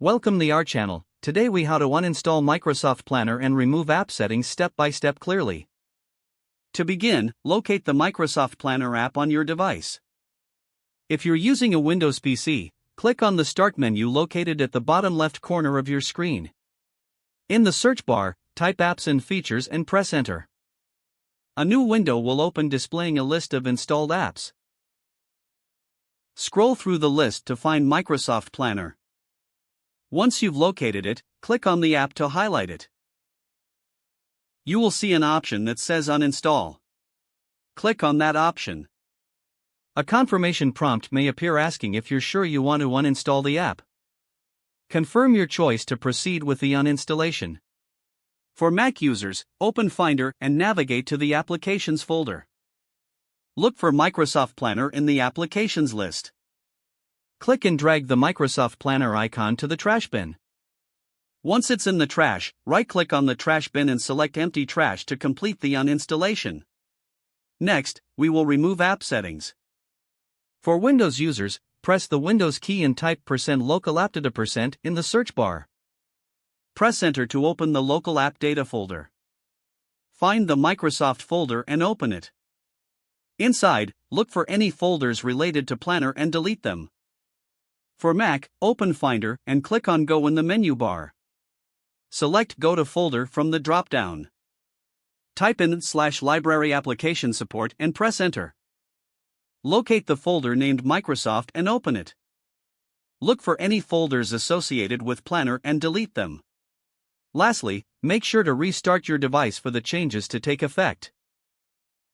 Welcome to our channel. Today we how to uninstall Microsoft Planner and remove app settings step by step clearly. To begin, locate the Microsoft Planner app on your device. If you're using a Windows PC, click on the Start menu located at the bottom left corner of your screen. In the search bar, type Apps and Features and press Enter. A new window will open displaying a list of installed apps. Scroll through the list to find Microsoft Planner. Once you've located it, click on the app to highlight it. You will see an option that says Uninstall. Click on that option. A confirmation prompt may appear asking if you're sure you want to uninstall the app. Confirm your choice to proceed with the uninstallation. For Mac users, open Finder and navigate to the Applications folder. Look for Microsoft Planner in the Applications list. Click and drag the Microsoft Planner icon to the trash bin. Once it's in the trash, right-click on the trash bin and select Empty Trash to complete the uninstallation. Next, we will remove app settings. For Windows users, press the Windows key and type %local app data% in the search bar. Press Enter to open the local app data folder. Find the Microsoft folder and open it. Inside, look for any folders related to Planner and delete them. For Mac, open Finder and click on Go in the menu bar. Select Go to Folder from the drop-down. Type in /library application support and press Enter. Locate the folder named Microsoft and open it. Look for any folders associated with Planner and delete them. Lastly, make sure to restart your device for the changes to take effect.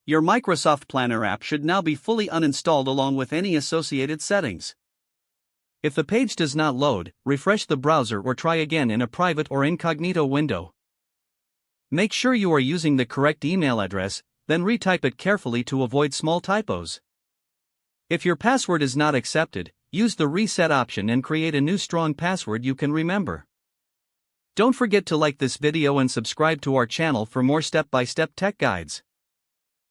Your Microsoft Planner app should now be fully uninstalled along with any associated settings. If the page does not load, refresh the browser or try again in a private or incognito window. Make sure you are using the correct email address, then retype it carefully to avoid small typos. If your password is not accepted, use the reset option and create a new strong password you can remember. Don't forget to like this video and subscribe to our channel for more step-by-step tech guides.